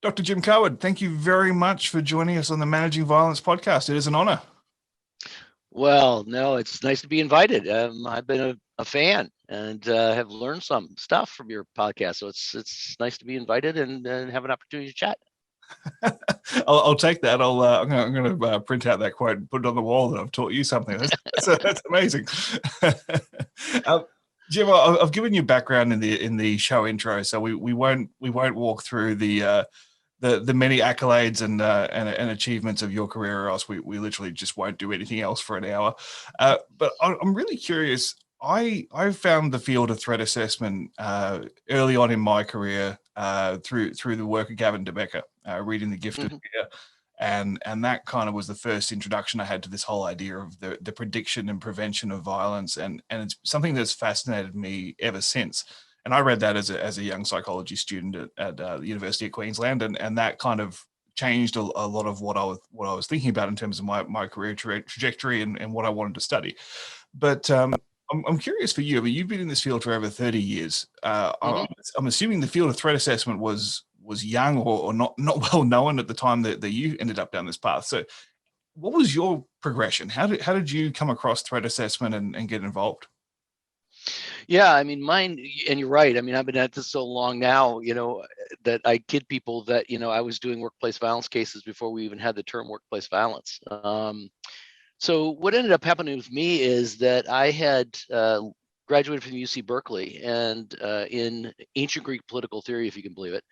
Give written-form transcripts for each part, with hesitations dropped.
Dr. Jim Cawood, thank you very much for joining us on the Managing Violence podcast. It is an honor. Well, no, it's nice to be invited. I've been a fan and have learned some stuff from your podcast. So it's nice to be invited and have an opportunity to chat. I'll take that. I'm going to print out that quote and put it on the wall that I've taught you something. That's amazing. Jim, I've given you background in the show intro, so we won't walk through the many accolades and achievements of your career, or else we literally just won't do anything else for an hour. But I'm really curious. I found the field of threat assessment early on in my career through the work of Gavin DeBecker, reading The Gift of Fear. And that kind of was the first introduction I had to this whole idea of the prediction and prevention of violence. And it's something that's fascinated me ever since. And I read that as a young psychology student at the University of Queensland. And that kind of changed a lot of what I was thinking about in terms of my career trajectory and what I wanted to study. But I'm curious for you. I mean, you've been in this field for over 30 years. I'm assuming the field of threat assessment was young or not well known at the time that you ended up down this path. So what was your progression? How did you come across threat assessment and get involved? Yeah, I mean, mine, and you're right. I mean, I've been at this so long now, that I kid people that, I was doing workplace violence cases before we even had the term workplace violence. So what ended up happening with me is that I had graduated from UC Berkeley and in ancient Greek political theory, if you can believe it,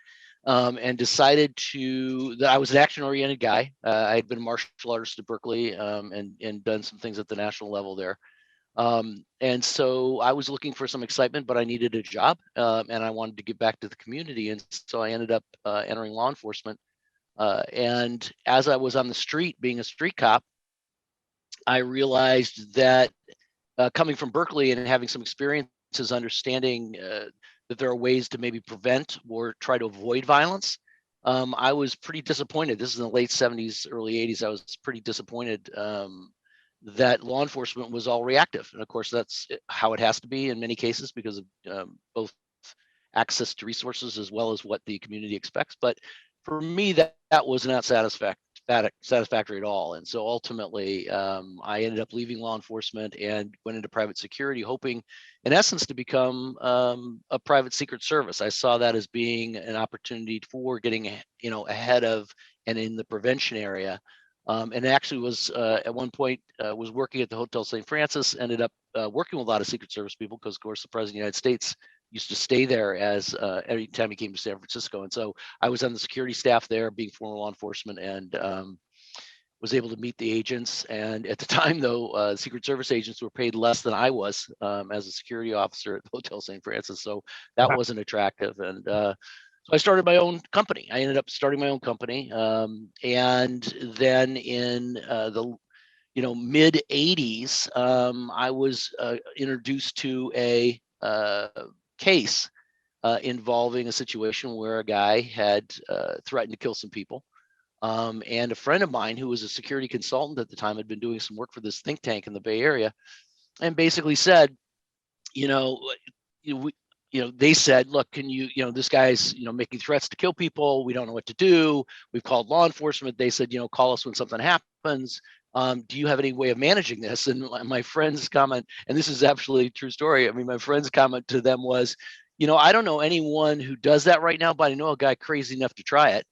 and decided that I was an action-oriented guy. I had been a martial artist at Berkeley and done some things at the national level there. And so I was looking for some excitement, but I needed a job and I wanted to give back to the community. And so I ended up entering law enforcement. And as I was on the street, being a street cop, I realized that coming from Berkeley and having some experiences, understanding that there are ways to maybe prevent or try to avoid violence, I was pretty disappointed. This is in the late 70s, early 80s. I was pretty disappointed that law enforcement was all reactive. And of course, that's how it has to be in many cases because of both access to resources as well as what the community expects. But for me, that was not satisfactory at all. And so ultimately, I ended up leaving law enforcement and went into private security, hoping in essence to become a private secret service. I saw that as being an opportunity for getting, ahead of and in the prevention area. And actually was at one point was working at the Hotel St. Francis, ended up working with a lot of Secret Service people because, of course, the President of the United States used to stay there as every time he came to San Francisco. And so I was on the security staff there, being former law enforcement, and was able to meet the agents. And at the time, though, Secret Service agents were paid less than I was as a security officer at the Hotel St. Francis. So that wasn't attractive. And so I started my own company. I ended up starting my own company. And then in the mid 80s, I was introduced to a case involving a situation where a guy had threatened to kill some people. And a friend of mine who was a security consultant at the time had been doing some work for this think tank in the Bay Area and basically said, they said, look, can this guy's, making threats to kill people. We don't know what to do. We've called law enforcement. They said, call us when something happens. Do you have any way of managing this? And my friend's comment, and this is absolutely a true story. I mean, my friend's comment to them was, I don't know anyone who does that right now, but I know a guy crazy enough to try it.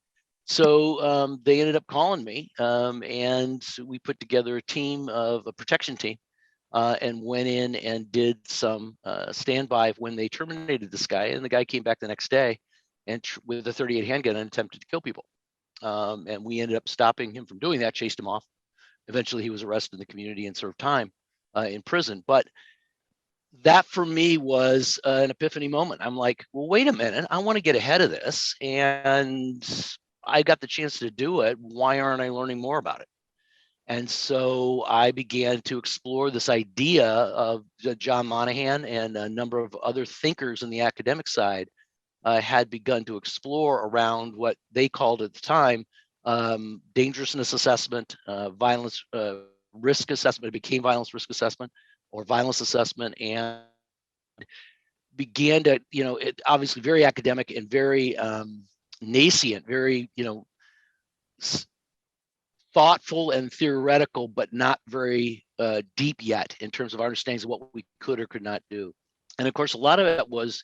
So they ended up calling me and we put together a protection team. And went in and did some standby when they terminated this guy. And the guy came back the next day and with a .38 handgun and attempted to kill people. And we ended up stopping him from doing that, chased him off. Eventually, he was arrested in the community and served time in prison. But that for me was an epiphany moment. I'm like, well, wait a minute. I want to get ahead of this. And I got the chance to do it. Why aren't I learning more about it? And so I began to explore this idea of John Monahan and a number of other thinkers in the academic side had begun to explore around what they called at the time dangerousness assessment, violence risk assessment. It became violence risk assessment or violence assessment, and began to, it obviously very academic and very nascent, very, thoughtful and theoretical, but not very deep yet in terms of our understanding of what we could or could not do. And of course, a lot of it was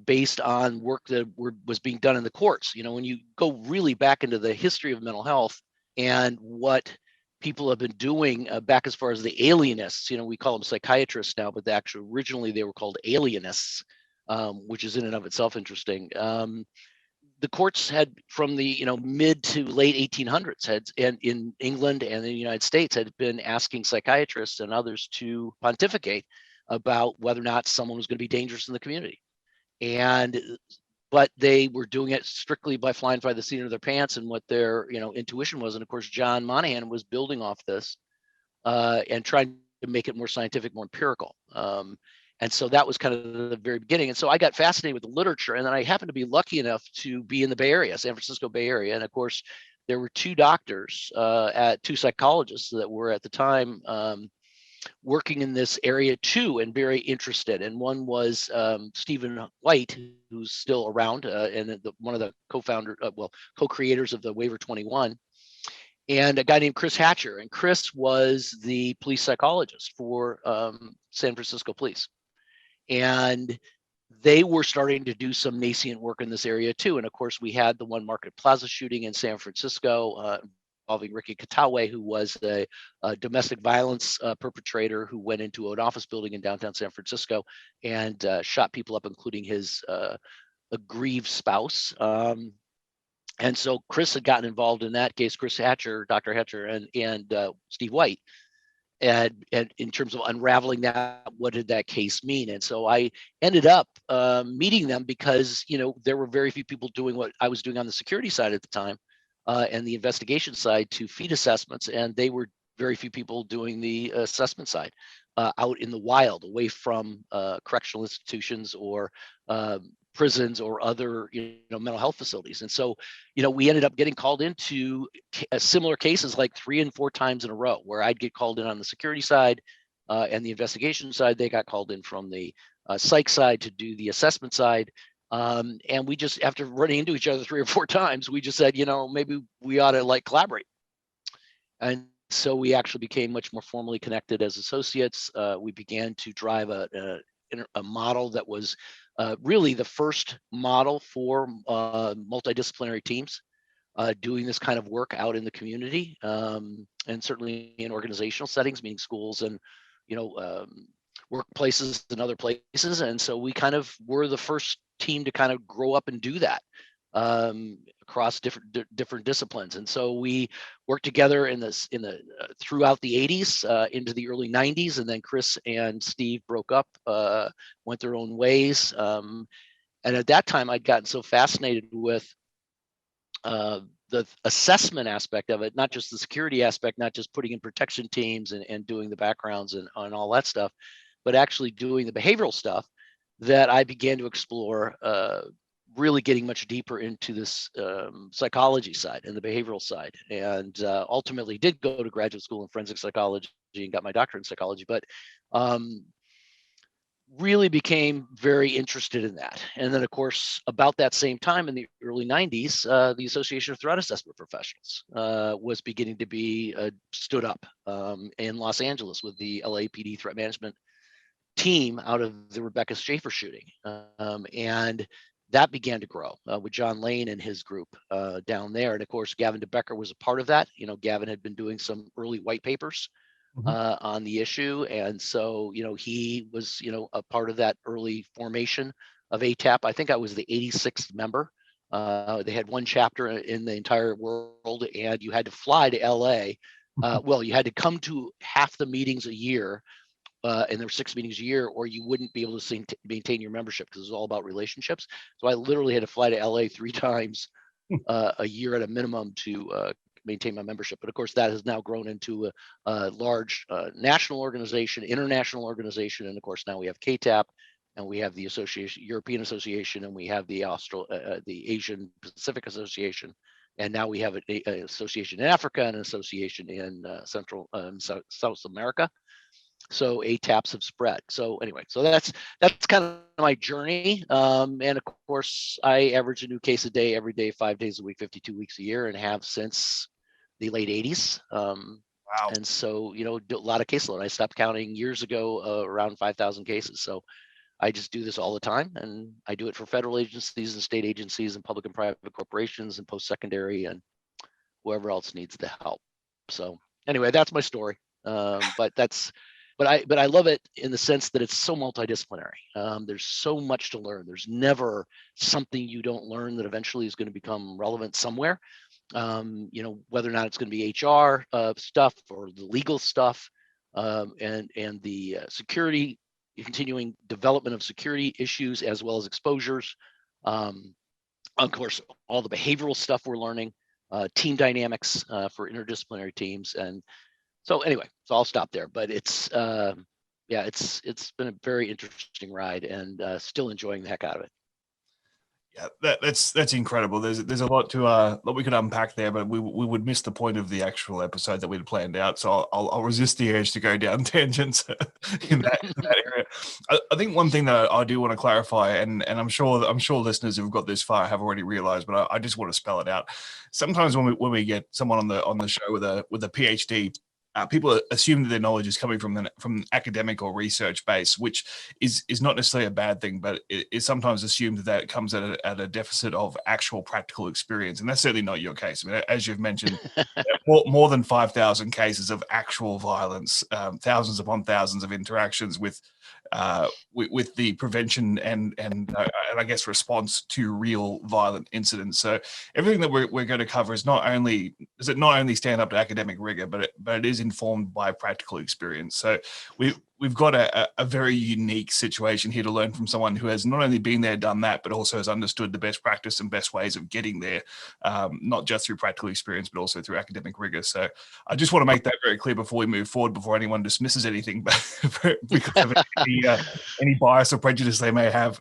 based on work that was being done in the courts. When you go really back into the history of mental health and what people have been doing back as far as the alienists, we call them psychiatrists now, but originally they were called alienists, which is in and of itself interesting. The courts had, from the mid to late 1800s, and in England and in the United States, had been asking psychiatrists and others to pontificate about whether or not someone was going to be dangerous in the community. But they were doing it strictly by flying by the seat of their pants and what their intuition was. And of course, John Monahan was building off this and trying to make it more scientific, more empirical. And so that was kind of the very beginning. And so I got fascinated with the literature. And then I happened to be lucky enough to be in the Bay Area, San Francisco Bay Area. And of course, there were two doctors, two psychologists that were at the time working in this area too, and very interested. And one was Stephen White, who's still around, and one of the co-creators of the Waiver 21. And a guy named Chris Hatcher. And Chris was the police psychologist for San Francisco Police. And they were starting to do some nascent work in this area too. And of course, we had the one Market Plaza shooting in San Francisco involving Ricky Katawe, who was a domestic violence perpetrator who went into an office building in downtown San Francisco and shot people up, including his aggrieved spouse. And so Chris had gotten involved in that case, Chris Hatcher, Dr. Hatcher, and Steve White, and in terms of unraveling that, what did that case mean? And so I ended up meeting them because there were very few people doing what I was doing on the security side at the time, and the investigation side to feed assessments, and they were very few people doing the assessment side out in the wild, away from correctional institutions or prisons or other mental health facilities. And so we ended up getting called into similar cases like 3 and 4 times in a row, where I'd get called in on the security side and the investigation side. They got called in from the psych side to do the assessment side. And we just, after running into each other 3 or 4 times, we just said, maybe we ought to collaborate. And so we actually became much more formally connected as associates. We began to drive a model that was really the first model for multidisciplinary teams doing this kind of work out in the community, and certainly in organizational settings, meaning schools and workplaces and other places. And so we kind of were the first team to kind of grow up and do that across different disciplines. And so we worked together throughout the 80s into the early 90s, and then Chris and Steve broke up, went their own ways. And at that time, I'd gotten so fascinated with the assessment aspect of it, not just the security aspect, not just putting in protection teams and doing the backgrounds and all that stuff, but actually doing the behavioral stuff, that I began to explore really getting much deeper into this psychology side and the behavioral side, and ultimately did go to graduate school in forensic psychology and got my doctorate in psychology, but really became very interested in that. And then, of course, about that same time in the early 90s, the Association of Threat Assessment Professionals was beginning to be stood up in Los Angeles with the LAPD threat management team out of the Rebecca Schaefer shooting. And that began to grow with John Lane and his group down there. And of course, Gavin DeBecker was a part of that. Gavin had been doing some early white papers on the issue. And so, he was, a part of that early formation of ATAP. I think I was the 86th member. They had one chapter in the entire world, and you had to fly to LA. Well, you had to come to half the meetings a year. And there were 6 meetings a year, or you wouldn't be able to maintain your membership, because it was all about relationships. So I literally had to fly to LA 3 times a year at a minimum to maintain my membership. But of course, that has now grown into a large national organization, international organization, and of course now we have KTAP, and we have the European Association, and we have the Asian Pacific Association, and now we have an association in Africa and an association in South America. So ATAPs have spread. So anyway, so that's kind of my journey. And of course, I average a new case a day, every day, 5 days a week, 52 weeks a year, and have since the late 80s. Wow. And so, a lot of caseload. I stopped counting years ago, around 5,000 cases. So I just do this all the time, and I do it for federal agencies and state agencies and public and private corporations and post-secondary and whoever else needs the help. So anyway, that's my story. But I love it in the sense that it's so multidisciplinary. There's so much to learn. There's never something you don't learn that eventually is going to become relevant somewhere. Whether or not it's going to be HR stuff or the legal stuff, and the security, continuing development of security issues as well as exposures. Of course, all the behavioral stuff we're learning, team dynamics for interdisciplinary teams, and so anyway, so I'll stop there. But it's it's been a very interesting ride, and still enjoying the heck out of it. Yeah, that's incredible. There's a lot to that we could unpack there, but we would miss the point of the actual episode that we'd planned out. So I'll resist the urge to go down tangents in that area. I think one thing that I do want to clarify, and I'm sure listeners who've got this far have already realized, but I just want to spell it out. Sometimes when we get someone on the show with a PhD. People assume that their knowledge is coming from academic or research base, which is not necessarily a bad thing, but it is sometimes assumed that it comes at a deficit of actual practical experience, and that's certainly not your case. I mean, as you've mentioned, more than 5,000 cases of actual violence, thousands upon thousands of interactions with the prevention and I guess response to real violent incidents. So everything that we're going to cover is not only stand up to academic rigor, but it is informed by practical experience. So we've got a very unique situation here to learn from someone who has not only been there, done that, but also has understood the best practice and best ways of getting there, not just through practical experience, but also through academic rigor. So I just want to make that very clear before we move forward, before anyone dismisses anything because of any bias or prejudice they may have.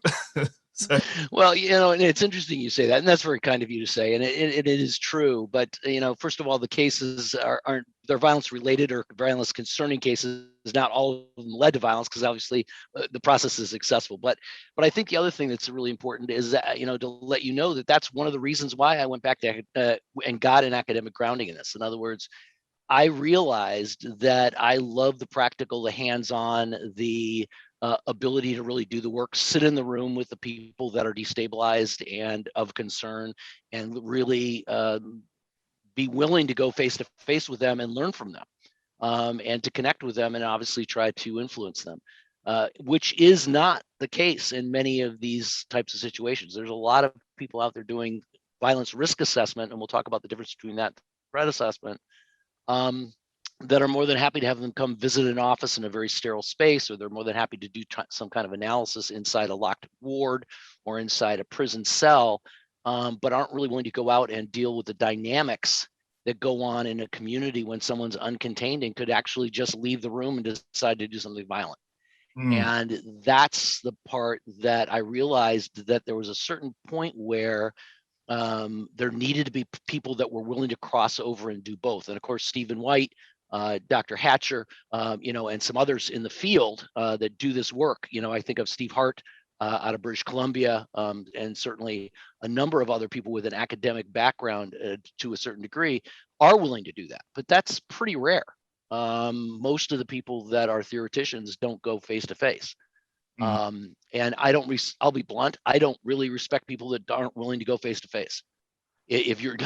So. Well, and it's interesting you say that, and that's very kind of you to say, and it is true. But first of all, the cases aren't they're violence related or violence concerning cases. Not all of them led to violence, because obviously the process is successful. But I think the other thing that's really important is that to let you know that that's one of the reasons why I went back to and got an academic grounding in this. In other words, I realized that I love the practical, the hands-on, the ability to really do the work, sit in the room with the people that are destabilized and of concern, and really be willing to go face to face with them and learn from them, and to connect with them, and obviously try to influence them, which is not the case in many of these types of situations. There's a lot of people out there doing violence risk assessment, and we'll talk about the difference between that and threat assessment, that are more than happy to have them come visit an office in a very sterile space, or they're more than happy to do some kind of analysis inside a locked ward or inside a prison cell, but aren't really willing to go out and deal with the dynamics that go on in a community when someone's uncontained and could actually just leave the room and decide to do something violent. And that's the part that I realized, that there was a certain point where there needed to be people that were willing to cross over and do both. And of course, Stephen White, Dr. Hatcher, and some others in the field that do this work. I think of Steve Hart out of British Columbia, and certainly a number of other people with an academic background to a certain degree are willing to do that. But that's pretty rare. Most of the people that are theoreticians don't go face to face. And I'll be blunt, I don't really respect people that aren't willing to go face to face. If you're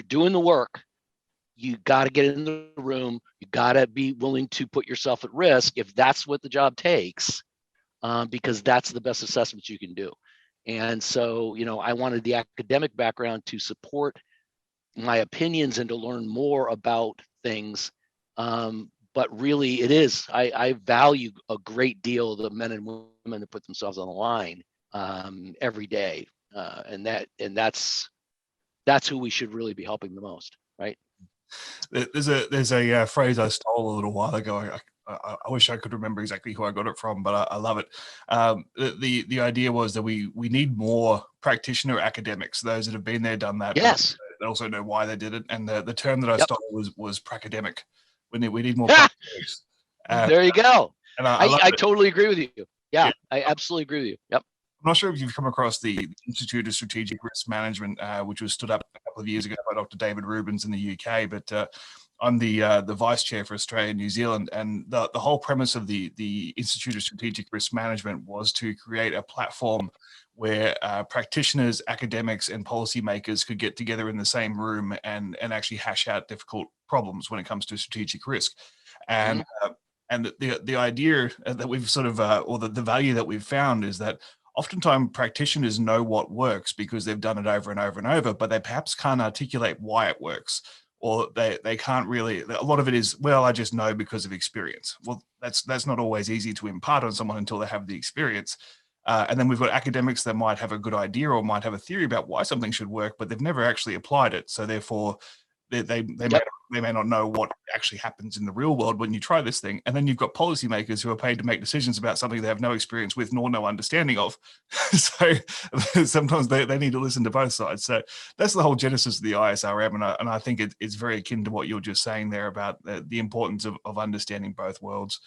doing the work, you got to get in the room. You got to be willing to put yourself at risk if that's what the job takes, because that's the best assessment you can do. And so, I wanted the academic background to support my opinions and to learn more about things. But really, it is, I value a great deal the men and women that put themselves on the line every day, and that's who we should really be helping the most, right? There's a phrase I stole a little while ago. I wish I could remember exactly who I got it from, but I love it. The idea was that we need more practitioner academics, those that have been there, done that. Yes. But also know why they did it. And the term that I stole was pracademic. We need more practitioners. There you go. And I love I it. totally agree with you. Yeah, Yeah. I absolutely agree with you. Yep. I'm not sure if you've come across the Institute of Strategic Risk Management, which was stood up a couple of years ago by Dr. David Rubins in the UK, but I'm the vice chair for Australia and New Zealand, and the whole premise of the Institute of Strategic Risk Management was to create a platform where practitioners, academics, and policymakers could get together in the same room and actually hash out difficult problems when it comes to strategic risk. And and the idea that we've sort of, or the value that we've found is that oftentimes practitioners know what works because they've done it over and over and over, but they perhaps can't articulate why it works, or they can't really. A lot of it is, well, I just know because of experience. Well, that's not always easy to impart on someone until they have the experience. And then we've got academics that might have a good idea or might have a theory about why something should work, but they've never actually applied it. So therefore, they may not know what actually happens in the real world when you try this thing. And then you've got policymakers who are paid to make decisions about something they have no experience with nor no understanding of. So sometimes they need to listen to both sides. So that's the whole genesis of the ISRM. And I think it's very akin to what you're just saying there about the importance of understanding both worlds.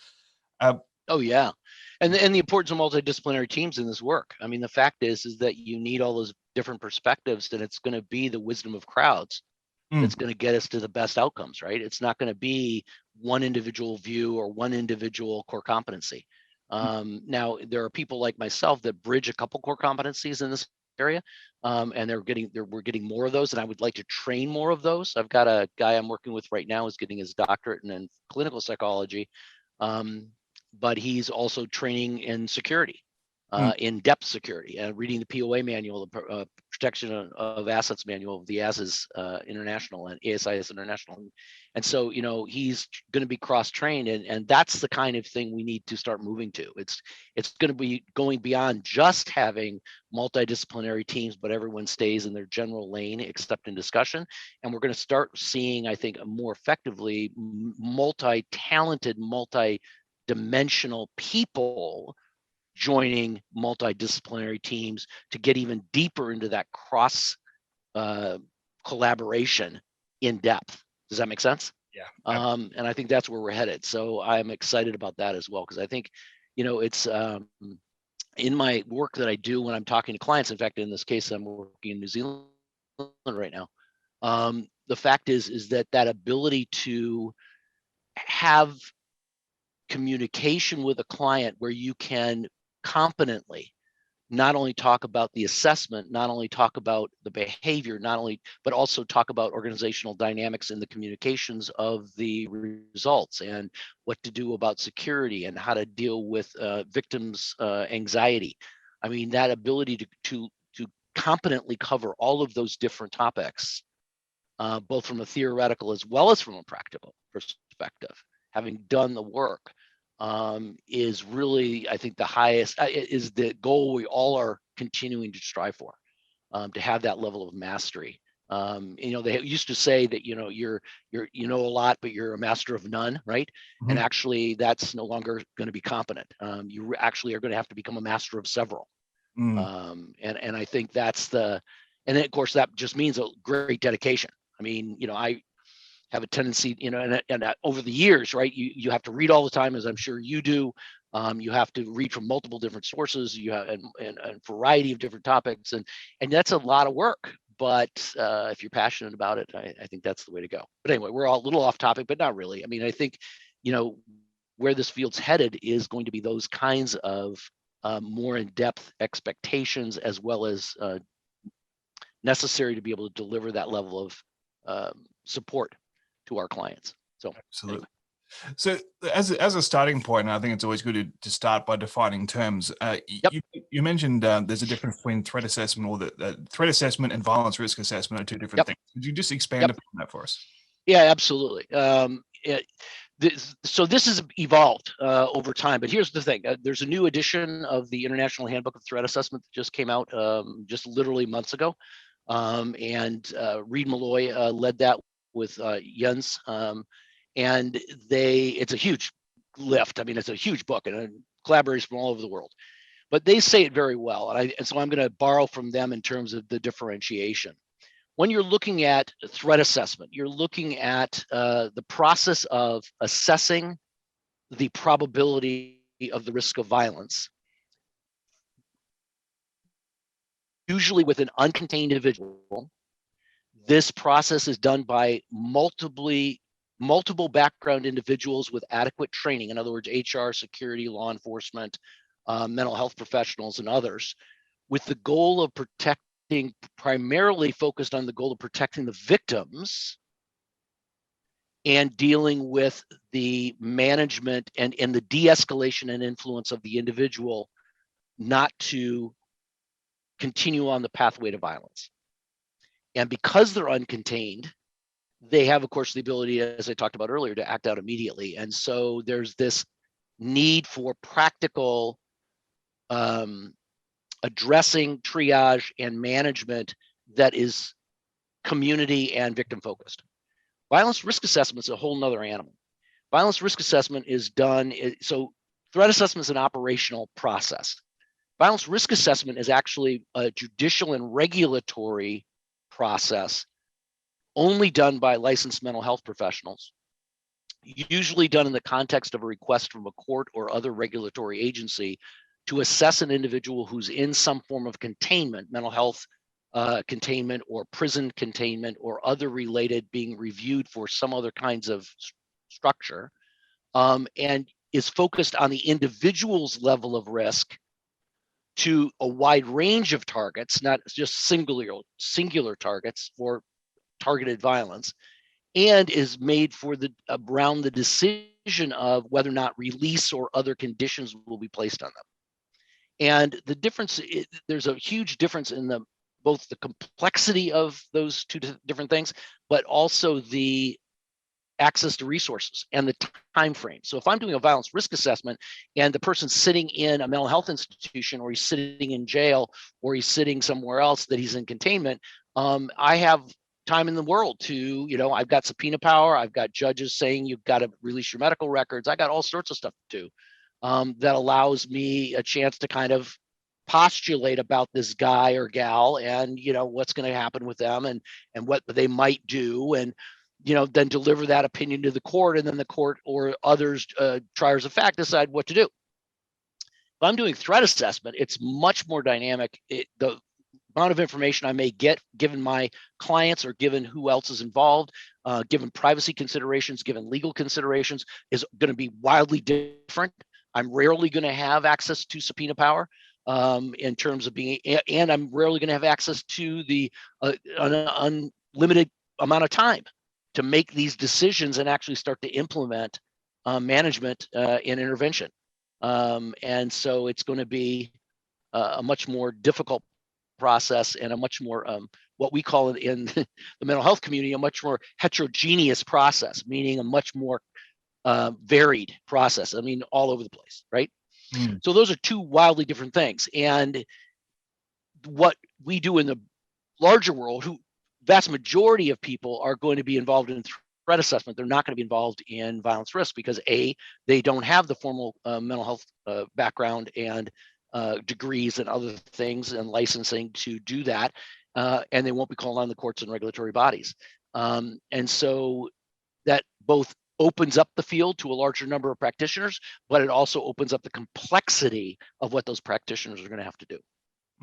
Oh yeah, and the importance of multidisciplinary teams in this work. I mean, the fact is that you need all those different perspectives, and it's going to be the wisdom of crowds that's going to get us to the best outcomes, right? It's not going to be one individual view or one individual core competency. Now, there are people like myself that bridge a couple core competencies in this area, and we're getting more of those, and I would like to train more of those. I've got a guy I'm working with right now who's getting his doctorate in clinical psychology, but he's also training in security. In-depth security, reading the POA manual, the Protection of Assets manual of the ASIS International and ASIS International. And so, he's going to be cross-trained, and that's the kind of thing we need to start moving to. It's going to be going beyond just having multidisciplinary teams, but everyone stays in their general lane except in discussion. And we're going to start seeing, I think, more effectively multi-talented, multi-dimensional people joining multidisciplinary teams to get even deeper into that cross collaboration in depth. Does that make sense? Yeah. And I think that's where we're headed. So I'm excited about that as well, because I think, it's in my work that I do when I'm talking to clients. In fact, in this case, I'm working in New Zealand right now. The fact is that ability to have communication with a client where you can competently not only talk about the assessment, not only talk about the behavior, but also talk about organizational dynamics in the communications of the results, and what to do about security, and how to deal with victims' anxiety. I mean, that ability to competently cover all of those different topics, both from a theoretical as well as from a practical perspective, having done the work, is really, I think, the highest, is the goal we all are continuing to strive for, to have that level of mastery. They used to say that you're a lot, but you're a master of none, right? Mm-hmm. And actually, that's no longer going to be competent. You actually are going to have to become a master of several. And I think that's and then of course that just means a great dedication. I mean, I have a tendency, and over the years, right, you have to read all the time, as I'm sure you do. You have to read from multiple different sources. You have and a variety of different topics, and that's a lot of work. But if you're passionate about it, I think that's the way to go. But anyway, we're all a little off topic, but not really. I mean, I think, where this field's headed is going to be those kinds of more in-depth expectations, as well as necessary to be able to deliver that level of support to our clients. So absolutely. Anyway. So as a starting point, I think it's always good to start by defining terms. Yep. You mentioned there's a difference between threat assessment, or the threat assessment and violence risk assessment are two different things. Could you just expand upon that for us? Yeah, absolutely. So this has evolved over time, but here's the thing. There's a new edition of the International Handbook of Threat Assessment that just came out just literally months ago. And Reed Malloy led that with Jens. And it's a huge lift. I mean, it's a huge book, and collaborators from all over the world. But they say it very well. And so I'm going to borrow from them in terms of the differentiation. When you're looking at threat assessment, you're looking at the process of assessing the probability of the risk of violence, usually with an uncontained individual. This process is done by multiple background individuals with adequate training. In other words, HR, security, law enforcement, mental health professionals, and others, with the goal of protecting, primarily focused on the goal of protecting the victims and dealing with the management and the de-escalation and influence of the individual not to continue on the pathway to violence. And because they're uncontained, they have, of course, the ability, as I talked about earlier, to act out immediately. And so there's this need for practical addressing, triage, and management that is community and victim focused. Violence risk assessment is a whole nother animal. Violence risk assessment is done, so threat assessment is an operational process. Violence risk assessment is actually a judicial and regulatory process only done by licensed mental health professionals, usually done in the context of a request from a court or other regulatory agency to assess an individual who's in some form of containment, mental health containment or prison containment or other related, being reviewed for some other kinds of structure, and is focused on the individual's level of risk to a wide range of targets, not just singular targets for targeted violence, and is made for around the decision of whether or not release or other conditions will be placed on them. And the difference, there's a huge difference in both the complexity of those two different things, but also the access to resources and the time frame. So if I'm doing a violence risk assessment and the person's sitting in a mental health institution, or he's sitting in jail, or he's sitting somewhere else that he's in containment, I have time in the world to, I've got subpoena power, I've got judges saying you've got to release your medical records, I got all sorts of stuff to do that allows me a chance to kind of postulate about this guy or gal and what's going to happen with them and what they might do, and then deliver that opinion to the court, and then the court or others, triers of fact, decide what to do. If I'm doing threat assessment, it's much more dynamic. The amount of information I may get, given my clients or given who else is involved, given privacy considerations, given legal considerations, is going to be wildly different. I'm rarely going to have access to subpoena power in terms of being, and I'm rarely going to have access to the an unlimited amount of time to make these decisions and actually start to implement management and intervention. And so it's going to be a much more difficult process and a much more, what we call it in the mental health community, a much more heterogeneous process, meaning a much more varied process. I mean, all over the place, right? Mm. So those are two wildly different things. And what we do in the larger world, vast majority of people are going to be involved in threat assessment. They're not going to be involved in violence risk because they don't have the formal mental health background and degrees and other things and licensing to do that. And they won't be calling on the courts and regulatory bodies. And so that both opens up the field to a larger number of practitioners, but it also opens up the complexity of what those practitioners are going to have to do.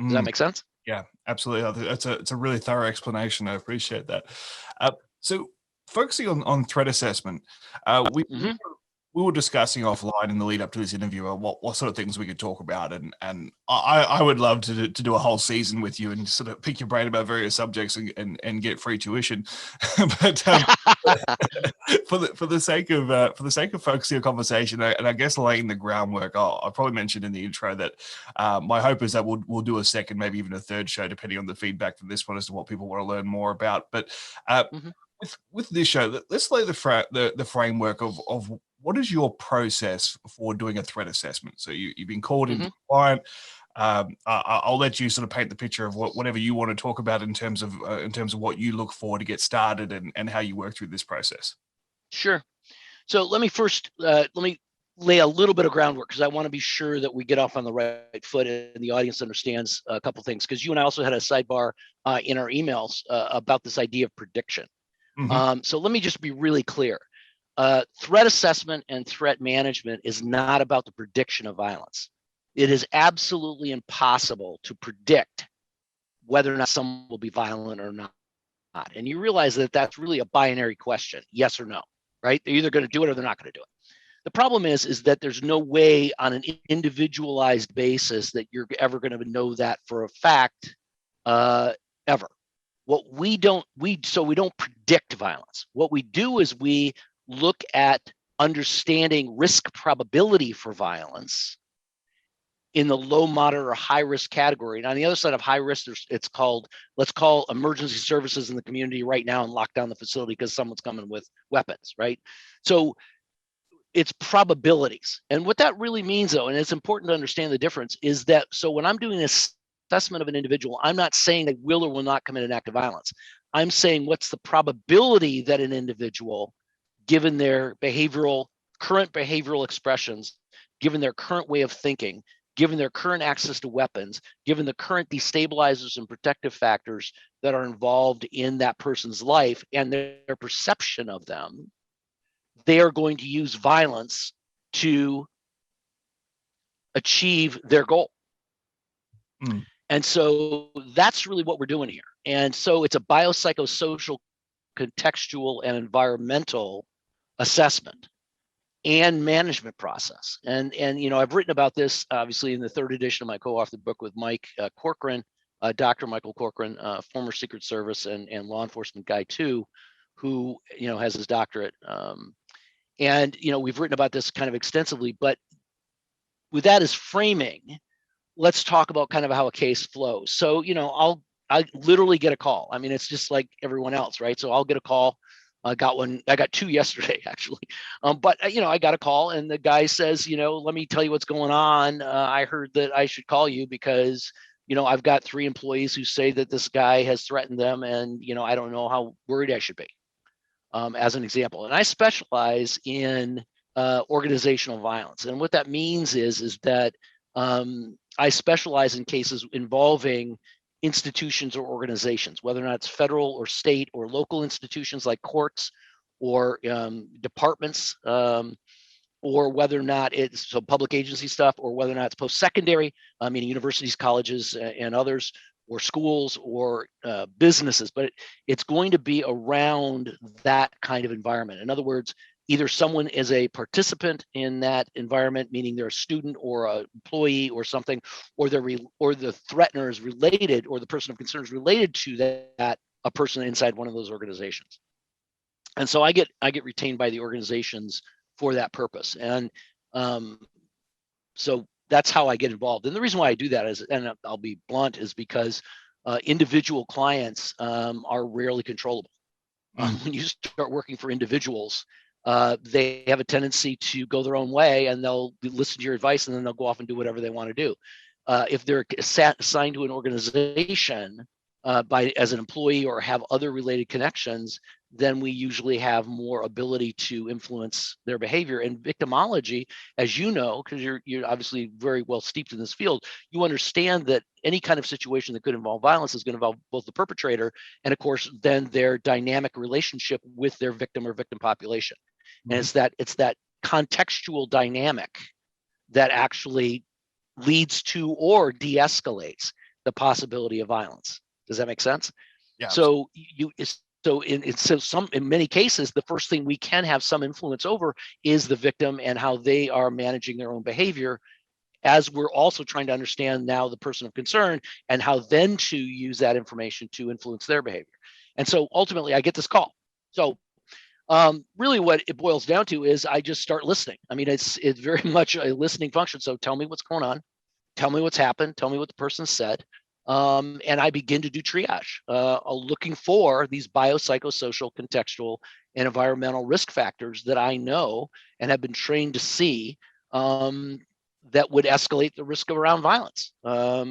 Does that make sense? Yeah, absolutely. It's a really thorough explanation. I appreciate that. So focusing on threat assessment, we were discussing offline in the lead up to this interview what sort of things we could talk about, and I would love to do a whole season with you and sort of pick your brain about various subjects and get free tuition. But for the sake of focusing on conversation and I guess laying the groundwork, I probably mentioned in the intro that my hope is that we'll do a second, maybe even a third show, depending on the feedback from this one as to what people want to learn more about. But with this show, let's lay the framework of what is your process for doing a threat assessment. So you've been called into a client. I'll let you sort of paint the picture of whatever you want to talk about in terms of what you look for to get started and how you work through this process. Sure. So let me first lay a little bit of groundwork because I want to be sure that we get off on the right foot and the audience understands a couple things, because you and I also had a sidebar in our emails about this idea of prediction. So let me just be really clear. threat assessment and threat management is not about the prediction of violence. It is absolutely impossible to predict whether or not someone will be violent or not. And you realize that that's really a binary question, yes or no, right? They're either going to do it or they're not going to do it. The problem is that there's no way on an individualized basis that you're ever going to know that for a fact, ever. What we don't predict violence. What we do is we look at understanding risk probability for violence in the low, moderate, or high risk category. And on the other side of high risk, let's call emergency services in the community right now and lock down the facility because someone's coming with weapons, right? So it's probabilities. And what that really means, though, and it's important to understand the difference, is that so when I'm doing an assessment of an individual, I'm not saying they will or will not commit an act of violence. I'm saying what's the probability that an individual, given their current behavioral expressions, given their current way of thinking, given their current access to weapons, given the current destabilizers and protective factors that are involved in that person's life and their perception of them, they are going to use violence to achieve their goal. Mm. And so that's really what we're doing here. And so it's a biopsychosocial, contextual, and environmental assessment and management process. And I've written about this obviously in the third edition of my co-authored book with Mike Corcoran, Dr. Michael Corcoran, former Secret Service and law enforcement guy too, who has his doctorate. And we've written about this kind of extensively, but with that as framing, let's talk about kind of how a case flows. So I literally get a call. I mean, it's just like everyone else, right? So I'll get a call. I got two yesterday actually. But I got a call and the guy says, let me tell you what's going on. I heard that I should call you because, I've got 3 employees who say that this guy has threatened them and, I don't know how worried I should be, as an example. And I specialize in organizational violence. And what that means is that I specialize in cases involving institutions or organizations, whether or not it's federal or state or local institutions like courts or departments, or whether or not it's public agency stuff, or whether or not it's post-secondary, meaning universities, colleges, and others, or schools or businesses. But it's going to be around that kind of environment. In other words, either someone is a participant in that environment, meaning they're a student or an employee or something, or the threatener is related, or the person of concern is related to that a person inside one of those organizations. And so I get retained by the organizations for that purpose. And so that's how I get involved. And the reason why I do that is, and I'll be blunt, is because individual clients are rarely controllable. When you start working for individuals, they have a tendency to go their own way and they'll listen to your advice and then they'll go off and do whatever they want to do. If they're assigned to an organization as an employee or have other related connections, then we usually have more ability to influence their behavior. And victimology, as you know, because you're obviously very well steeped in this field, you understand that any kind of situation that could involve violence is going to involve both the perpetrator and, of course, then their dynamic relationship with their victim or victim population. Mm-hmm. And it's that contextual dynamic that actually leads to or de-escalates the possibility of violence. Does that make sense? Yeah. So in many cases, the first thing we can have some influence over is the victim and how they are managing their own behavior, as we're also trying to understand now the person of concern and how then to use that information to influence their behavior. And so ultimately I get this call. So really what it boils down to is I just start listening. I mean, it's very much a listening function. So tell me what's going on, tell me what's happened, tell me what the person said. And I begin to do triage, looking for these biopsychosocial, contextual, and environmental risk factors that I know and have been trained to see that would escalate the risk around violence or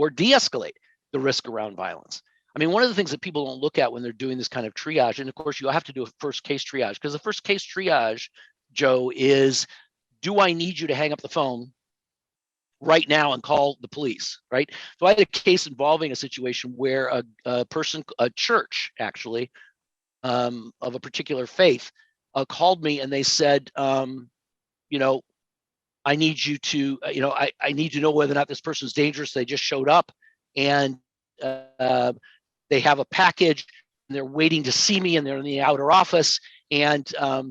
de-escalate the risk around violence. I mean, one of the things that people don't look at when they're doing this kind of triage, and of course you have to do a first case triage, because the first case triage, Joe, is, do I need you to hang up the phone right now and call the police, right? So I had a case involving a situation where a church actually, of a particular faith, called me and they said, you know, I need you to, I need to know whether or not this person's dangerous. They just showed up and they have a package and they're waiting to see me and they're in the outer office. And, I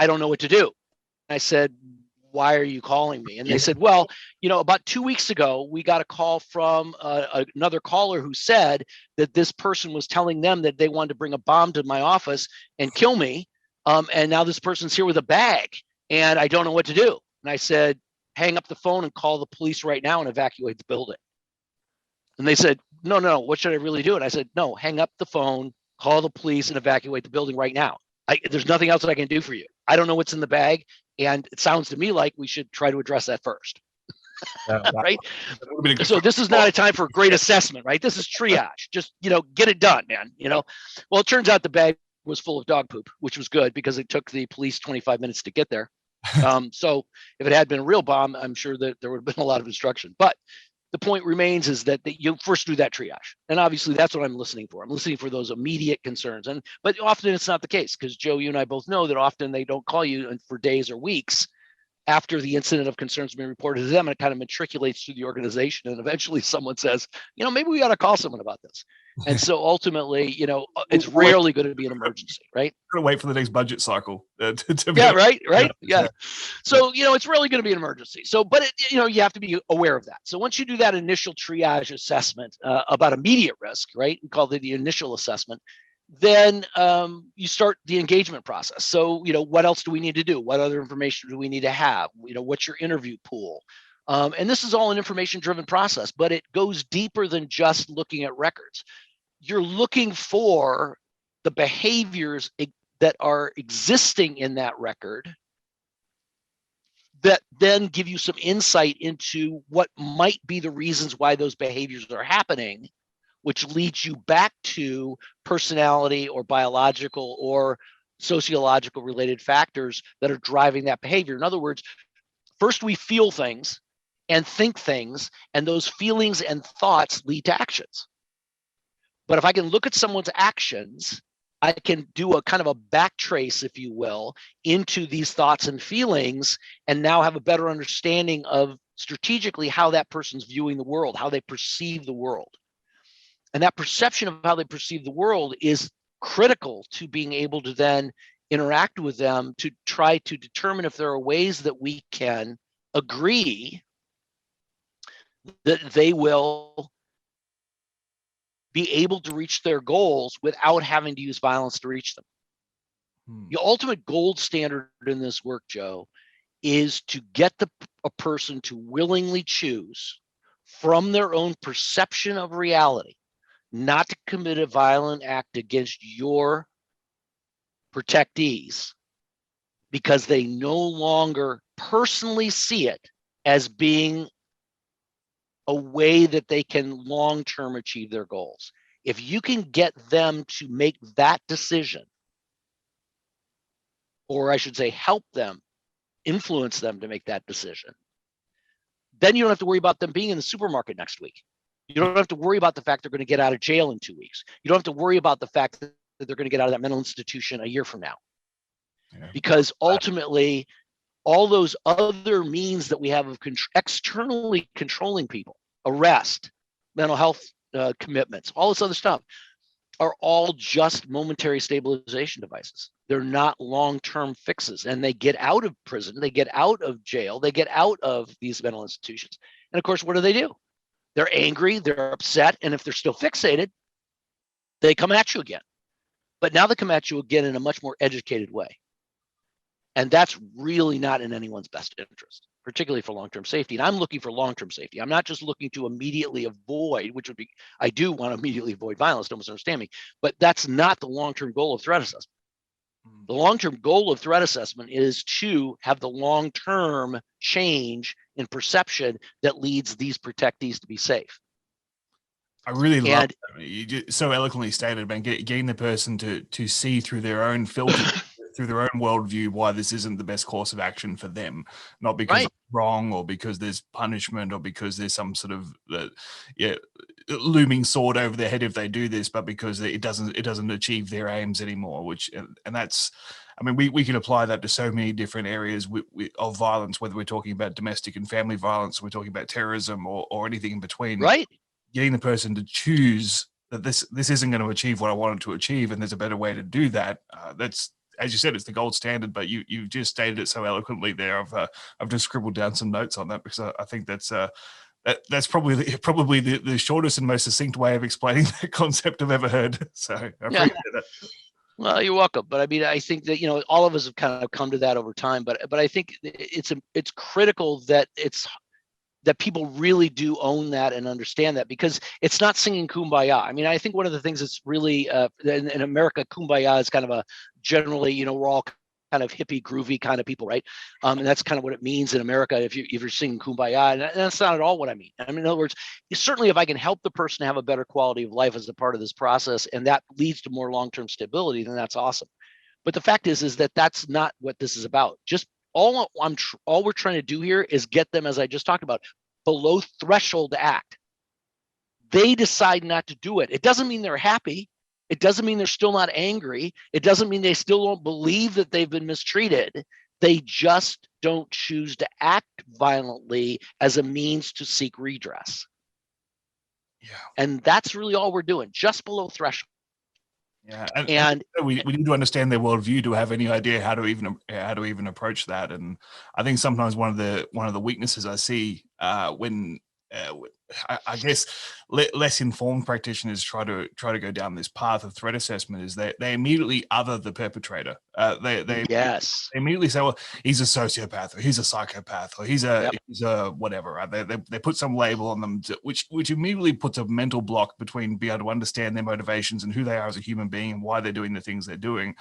don't know what to do. I said, why are you calling me? And they said, well, about 2 weeks ago, we got a call from another caller who said that this person was telling them that they wanted to bring a bomb to my office and kill me. And now this person's here with a bag and I don't know what to do. And I said, hang up the phone and call the police right now and evacuate the building. And they said, no, what should I really do? And I said, no, hang up the phone, call the police and evacuate the building right now. There's nothing else that I can do for you. I don't know what's in the bag. And it sounds to me like we should try to address that first. Right? So this is not a time for great assessment, right? This is triage. Just, get it done, man. Well, it turns out the bag was full of dog poop, which was good because it took the police 25 minutes to get there. So if it had been a real bomb, I'm sure that there would have been a lot of instruction. But the point remains is that you first do that triage. And obviously that's what I'm listening for. I'm listening for those immediate concerns. But often it's not the case because Joe, you and I both know that often they don't call you for days or weeks after the incident of concern has been reported to them, and it kind of matriculates through the organization. And eventually someone says, maybe we ought to call someone about this. And so ultimately, it's rarely going to be an emergency, right? Going to wait for the next budget cycle. Right. Yeah. So, it's really going to be an emergency. So, but, you have to be aware of that. So once you do that initial triage assessment about immediate risk, right? We call it the initial assessment. Then you start the engagement process. So, what else do we need to do? What other information do we need to have? What's your interview pool? And this is all an information-driven process, but it goes deeper than just looking at records. You're looking for the behaviors that are existing in that record that then give you some insight into what might be the reasons why those behaviors are happening, which leads you back to personality or biological or sociological related factors that are driving that behavior. In other words, first we feel things and think things, and those feelings and thoughts lead to actions. But if I can look at someone's actions, I can do a kind of a back trace, if you will, into these thoughts and feelings, and now have a better understanding of strategically how that person's viewing the world, how they perceive the world. And that perception of how they perceive the world is critical to being able to then interact with them to try to determine if there are ways that we can agree that they will be able to reach their goals without having to use violence to reach them. The ultimate gold standard in this work, Joe, is to get a person to willingly choose from their own perception of reality not to commit a violent act against your protectees because they no longer personally see it as being a way that they can long-term achieve their goals. If you can get them to make that decision, or I should say help them, influence them to make that decision, then you don't have to worry about them being in the supermarket next week. You don't have to worry about the fact they're going to get out of jail in 2 weeks. You don't have to worry about the fact that they're going to get out of that mental institution a year from now. Yeah. Because ultimately, all those other means that we have of externally controlling people, arrest, mental health commitments, all this other stuff, are all just momentary stabilization devices. They're not long-term fixes. And they get out of prison, they get out of jail, they get out of these mental institutions. And of course, what do? They're angry, they're upset, and if they're still fixated, they come at you again. But now they come at you again in a much more educated way. And that's really not in anyone's best interest, particularly for long-term safety. And I'm looking for long-term safety. I'm not just looking to immediately avoid, which would be, I do want to immediately avoid violence, don't misunderstand me, but that's not the long-term goal of threat assessment. The long-term goal of threat assessment is to have the long-term change in perception that leads these protectees to be safe. I really love that. You just so eloquently stated, man, getting the person to see through their own filter, through their own worldview, why this isn't the best course of action for them, not because it's wrong or because there's punishment or because there's some sort of looming sword over their head if they do this, but because it doesn't achieve their aims anymore. And that's, I mean, we can apply that to so many different areas of violence, whether we're talking about domestic and family violence, we're talking about terrorism, or anything in between. Right. Getting the person to choose that this isn't going to achieve what I wanted to achieve, and there's a better way to do that. That's, as you said, it's the gold standard. But you just stated it so eloquently there. I've just scribbled down some notes on that, because I think that's probably the shortest and most succinct way of explaining that concept I've ever heard. So I appreciate that. Well, you're welcome. But I mean, I think that, all of us have kind of come to that over time. But I think it's critical that people really do own that and understand that, because it's not singing Kumbaya. I mean, I think one of the things that's really in America, Kumbaya is kind of a generally, we're all kind of hippie, groovy kind of people, right? And that's kind of what it means in America if you're singing Kumbaya. And that's not at all what I mean. I mean, in other words, certainly if I can help the person have a better quality of life as a part of this process, and that leads to more long-term stability, then that's awesome. But the fact is that that's not what this is about. Just all we're trying to do here is get them, as I just talked about, below threshold to act. They decide not to do it. It doesn't mean they're happy. It doesn't mean they're still not angry. It doesn't mean they still don't believe that they've been mistreated. They just don't choose to act violently as a means to seek redress. Yeah. And that's really all we're doing, just below threshold. Yeah, and we need to understand their worldview to have any idea how to even approach that. And I think sometimes one of the weaknesses I see when I guess less informed practitioners try to go down this path of threat assessment is they immediately other the perpetrator. They immediately say, well, he's a sociopath, or he's a psychopath, or he's a whatever. Right? They put some label on them, which immediately puts a mental block between being able to understand their motivations and who they are as a human being and why they're doing the things they're doing.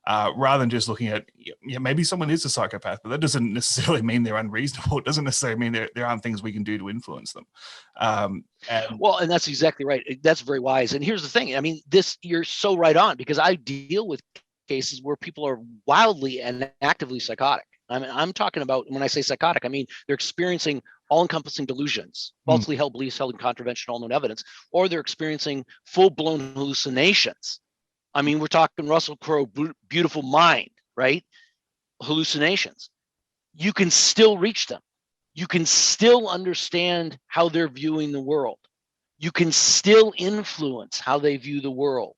Rather than just looking at, maybe someone is a psychopath, but that doesn't necessarily mean they're unreasonable. It doesn't necessarily mean there aren't things we can do to influence them. And that's exactly right. That's very wise. And here's the thing. I mean, you're so right on, because I deal with cases where people are wildly and actively psychotic. I mean, I'm talking about, when I say psychotic, I mean, they're experiencing all-encompassing delusions, falsely held beliefs held in contravention to all known evidence, or they're experiencing full-blown hallucinations. I mean, we're talking Russell Crowe, beautiful mind, right? Hallucinations. You can still reach them. You can still understand how they're viewing the world. You can still influence how they view the world.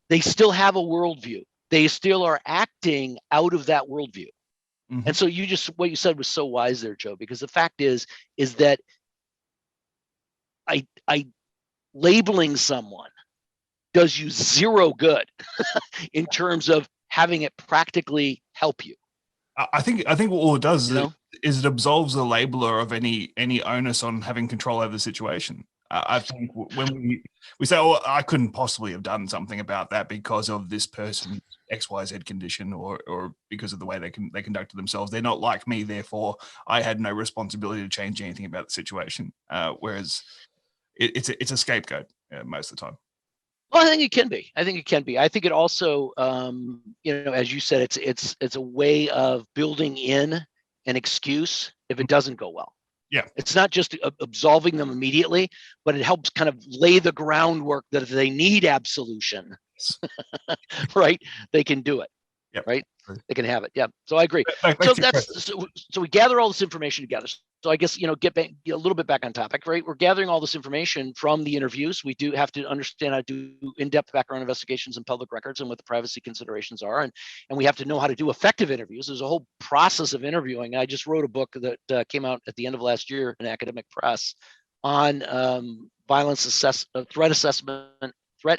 They still have a worldview. They still are acting out of that worldview. Mm-hmm. And so what you said was so wise there, Joe, because the fact is that I labeling someone does you zero good in terms of having it practically help you. I think all it does is it absolves the labeler of any onus on having control over the situation. I think when we say, "Oh, I couldn't possibly have done something about that because of this person's XYZ condition, or because of the way they conducted themselves. They're not like me, therefore I had no responsibility to change anything about the situation." Whereas it's a scapegoat most of the time. Well, I think it can be. I think it also, as you said, it's a way of building in an excuse if it doesn't go well. Yeah. It's not just absolving them immediately, but it helps kind of lay the groundwork that if they need absolution, right, they can do it. Yep. Right? They can have it. Yeah. So I agree. So we gather all this information together. So I guess, get back a little bit back on topic, right? We're gathering all this information from the interviews. We do have to understand how to do in-depth background investigations and public records and what the privacy considerations are. And we have to know how to do effective interviews. There's a whole process of interviewing. I just wrote a book that came out at the end of last year in academic press on threat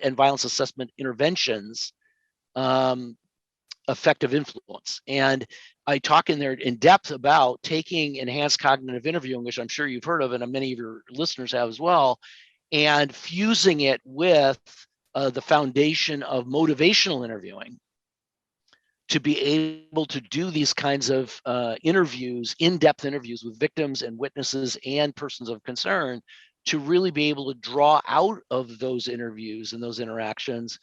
and violence assessment interventions, effective influence. And I talk in there in depth about taking enhanced cognitive interviewing, which I'm sure you've heard of, and many of your listeners have as well, and fusing it with the foundation of motivational interviewing to be able to do these kinds of interviews, in-depth interviews with victims and witnesses and persons of concern, to really be able to draw out of those interviews and those interactions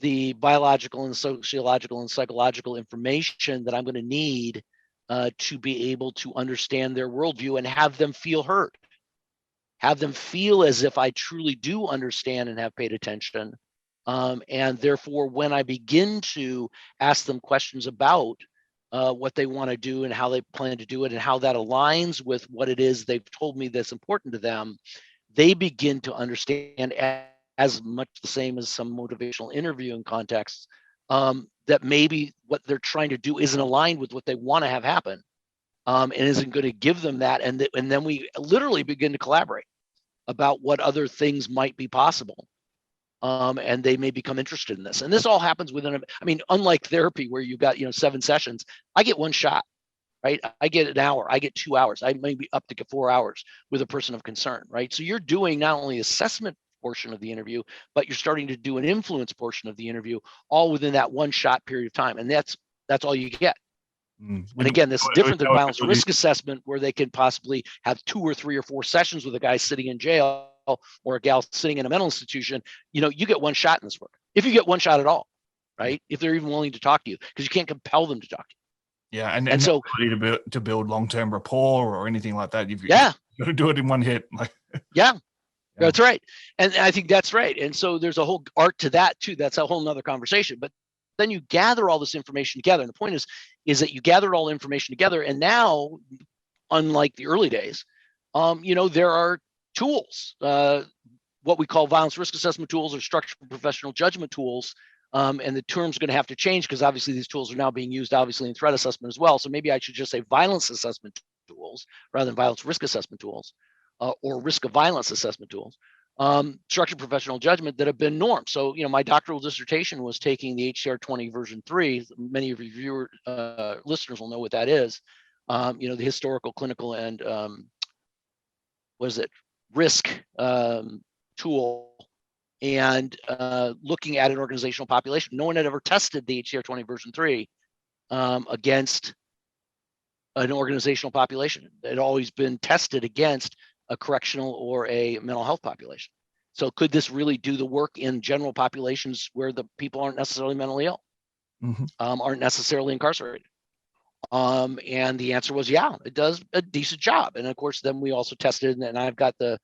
the biological and sociological and psychological information that I'm going to need to be able to understand their worldview and have them feel heard. have them feel as if I truly do understand and have paid attention. And therefore, when I begin to ask them questions about what they want to do and how they plan to do it and how that aligns with what it is they've told me that's important to them, they begin to understand as much the same as some motivational interviewing contexts, that maybe what they're trying to do isn't aligned with what they want to have happen, and isn't going to give them that. And then we literally begin to collaborate about what other things might be possible. And they may become interested in this. And this all happens within, I mean, unlike therapy where you've got, 7 sessions, I get one shot, right? I get an hour, I get 2 hours, I may be up to 4 hours with a person of concern, right? So you're doing not only assessment portion of the interview, but you're starting to do an influence portion of the interview, all within that one shot period of time. And that's all you get. And again, this is different than violence risk assessment, where they can possibly have 2 or 3 or 4 sessions with a guy sitting in jail or a gal sitting in a mental institution. You get one shot in this work, if you get one shot at all, right? If they're even willing to talk to you, because you can't compel them to talk to you. Yeah, and so to build long-term rapport or anything like that, you've got to do it in one hit. Yeah, that's right. And I think that's right. And so there's a whole art to that too. That's a whole nother conversation. But then you gather all this information together. And the point is that you gathered all the information together. And now, unlike the early days, there are tools, what we call violence risk assessment tools or structured professional judgment tools. And the term's going to have to change because obviously these tools are now being used obviously in threat assessment as well. So maybe I should just say violence assessment tools rather than violence risk assessment tools, or risk of violence assessment tools. Structured professional judgment that have been normed. So, my doctoral dissertation was taking the HCR 20 version 3. Many of your listeners will know what that is. The historical, clinical, and risk tool, and looking at an organizational population. No one had ever tested the HCR 20 version 3 against an organizational population. It had always been tested against a correctional or a mental health population. So could this really do the work in general populations where the people aren't necessarily mentally ill, aren't necessarily incarcerated? And the answer was, yeah, it does a decent job. And of course, then we also tested, and I've got the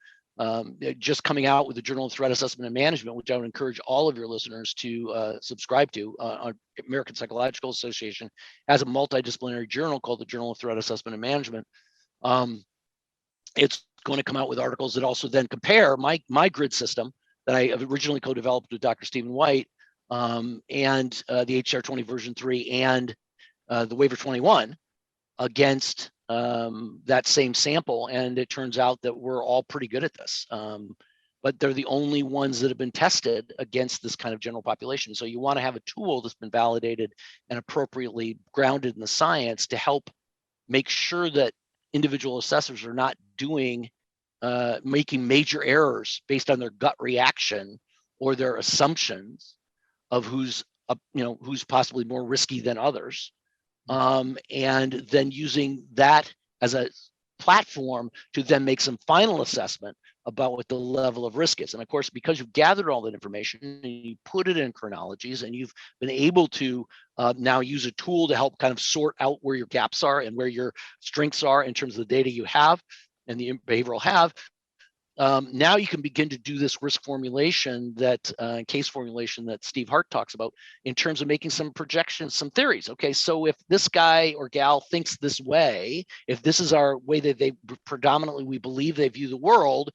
just coming out with the Journal of Threat Assessment and Management, which I would encourage all of your listeners to subscribe to. American Psychological Association has a multidisciplinary journal called the Journal of Threat Assessment and Management. It's going to come out with articles that also then compare my grid system that I originally co-developed with Dr. Stephen White, and the HCR 20 version 3 and the waiver 21 against that same sample. And it turns out that we're all pretty good at this. But they're the only ones that have been tested against this kind of general population. So you want to have a tool that's been validated and appropriately grounded in the science to help make sure that individual assessors are not making major errors based on their gut reaction or their assumptions of who's possibly more risky than others, and then using that as a platform to then make some final assessment about what the level of risk is. And of course, because you've gathered all that information and you put it in chronologies, and you've been able to now use a tool to help kind of sort out where your gaps are and where your strengths are in terms of the data you have and the behavioral have, now you can begin to do this risk formulation, that case formulation that Steve Hart talks about, in terms of making some projections, some theories. Okay, so if this guy or gal thinks this way, if this is our way that they predominantly, we believe they view the world,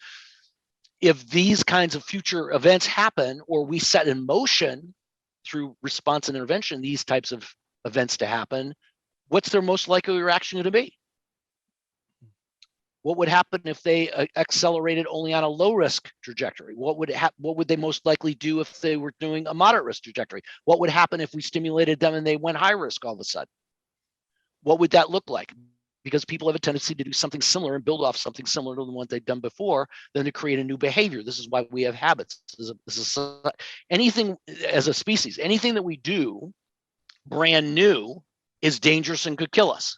if these kinds of future events happen, or we set in motion through response and intervention these types of events to happen, what's their most likely reaction going to be? What would happen if they accelerated only on a low risk trajectory? What would they most likely do if they were doing a moderate risk trajectory? What would happen if we stimulated them and they went high risk all of a sudden? What would that look like? Because people have a tendency to do something similar and build off something similar to the one they've done before, then to create a new behavior. This is why we have habits. Anything as a species, anything that we do brand new is dangerous and could kill us.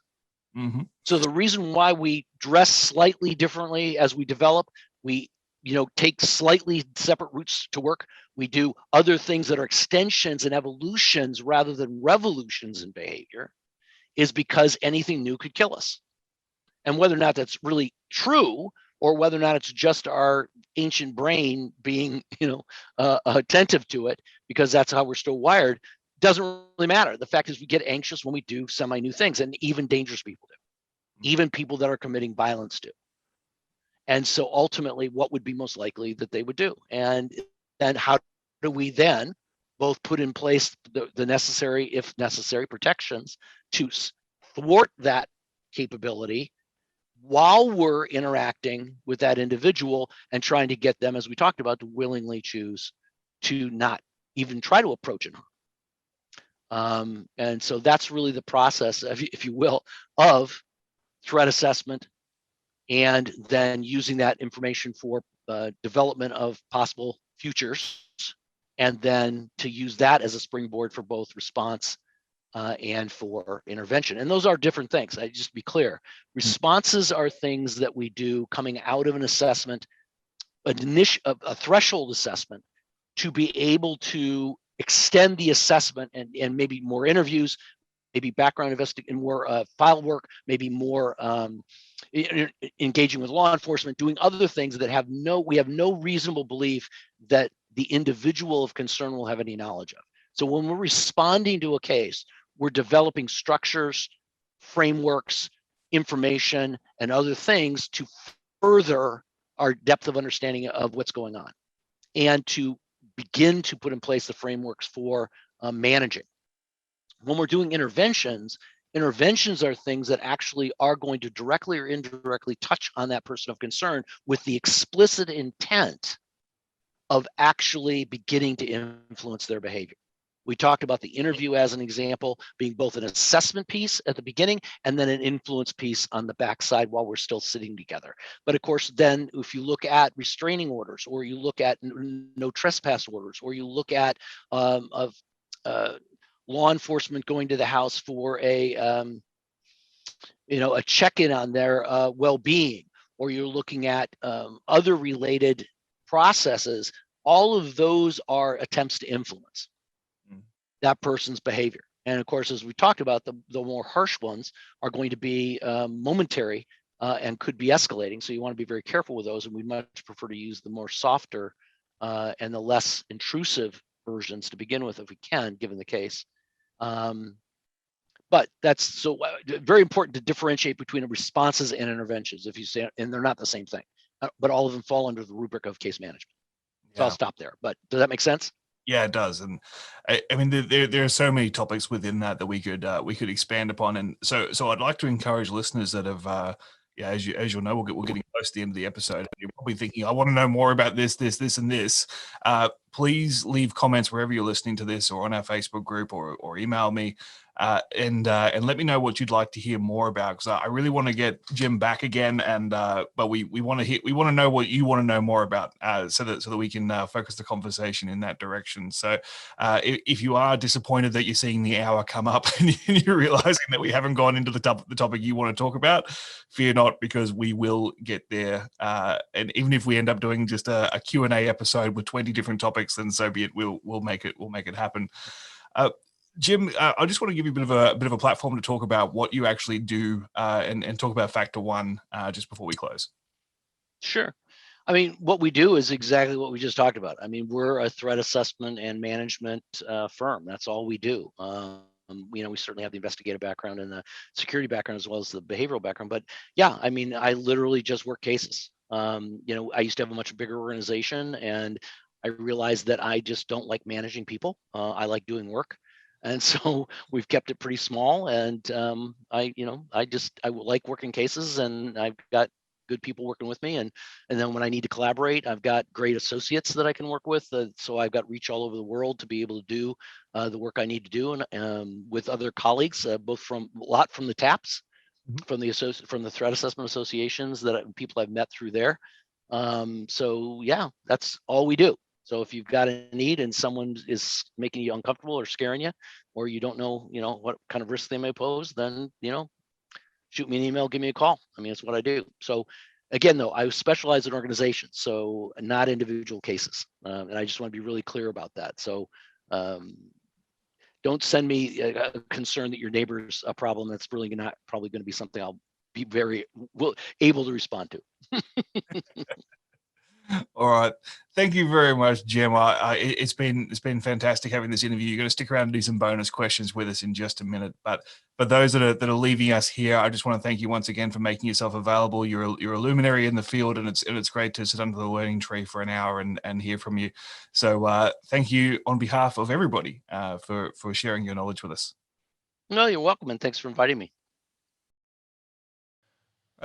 So the reason why we dress slightly differently as we develop, we take slightly separate routes to work, we do other things that are extensions and evolutions rather than revolutions in behavior, is because anything new could kill us. And whether or not that's really true, or whether or not it's just our ancient brain being, attentive to it, because that's how we're still wired, doesn't really matter. The fact is we get anxious when we do semi-new things, and even dangerous people do, even people that are committing violence do. And so ultimately, what would be most likely that they would do? And then how do we then both put in place the necessary, if necessary, protections to thwart that capability while we're interacting with that individual and trying to get them, as we talked about, to willingly choose to not even try to approach it. And so that's really the process, if you will, of threat assessment, and then using that information for development of possible futures, and then to use that as a springboard for both response and for intervention. And those are different things. I just be clear. Responses are things that we do coming out of an assessment, a threshold assessment, to be able to extend the assessment and maybe more interviews, maybe background investigation, more file work, maybe more engaging with law enforcement, doing other things that we have no reasonable belief that the individual of concern will have any knowledge of. So when we're responding to a case, we're developing structures, frameworks, information, and other things to further our depth of understanding of what's going on, and to begin to put in place the frameworks for managing. When we're doing interventions are things that actually are going to directly or indirectly touch on that person of concern with the explicit intent of actually beginning to influence their behavior. We talked about the interview as an example being both an assessment piece at the beginning and then an influence piece on the backside while we're still sitting together. But of course, then if you look at restraining orders, or you look at no trespass orders, or you look at law enforcement going to the house for a check-in on their well-being, or you're looking at other related processes, all of those are attempts to influence that person's behavior. And of course, as we talked about, the more harsh ones are going to be momentary and could be escalating. So you want to be very careful with those. And we much prefer to use the more softer and the less intrusive versions to begin with, if we can, given the case. But that's so very important to differentiate between responses and interventions, if you say, and they're not the same thing, but all of them fall under the rubric of case management. So I'll stop there. But does that make sense? Yeah, it does. And I mean, there are so many topics within that we could expand upon. And so I'd like to encourage listeners that have, as you'll know, we're getting close to the end of the episode. You're probably thinking, I want to know more about this, and this. Please leave comments wherever you're listening to this, or on our Facebook group, or email me. And let me know what you'd like to hear more about, because I really want to get Jim back again, and but we want to know what you want to know more about, so that we can focus the conversation in that direction. So if you are disappointed that you're seeing the hour come up and you're realizing that we haven't gone into the topic you want to talk about, fear not, because we will get there. And even if we end up doing just a Q&A episode with 20 different topics, then so be it. We'll make it happen. Jim, I just want to give you a bit of a platform to talk about what you actually do, and talk about Factor One just before we close. Sure. I mean, what we do is exactly what we just talked about. I mean, we're a threat assessment and management firm. That's all we do. We certainly have the investigative background and the security background, as well as the behavioral background. But yeah, I mean, I literally just work cases. I used to have a much bigger organization, and I realized that I just don't like managing people. I like doing work. And so we've kept it pretty small, and I like working cases, and I've got good people working with me, and then when I need to collaborate, I've got great associates that I can work with. So I've got reach all over the world to be able to do the work I need to do, and with other colleagues, both from the TAPs, from the threat assessment associations that people I've met through there. So yeah, that's all we do. So if you've got a need and someone is making you uncomfortable or scaring you, or you don't know, what kind of risk they may pose, then, shoot me an email, give me a call. I mean, it's what I do. So again, though, I specialize in organizations, so not individual cases. And I just want to be really clear about that. So don't send me a concern that your neighbor's a problem. That's really not probably going to be something I'll be very able to respond to. All right. Thank you very much, Jim. It's been fantastic having this interview. You're going to stick around and do some bonus questions with us in just a minute. But for those that are leaving us here, I just want to thank you once again for making yourself available. You're a luminary in the field, and it's great to sit under the learning tree for an hour and hear from you. So thank you on behalf of everybody for sharing your knowledge with us. No, you're welcome, and thanks for inviting me.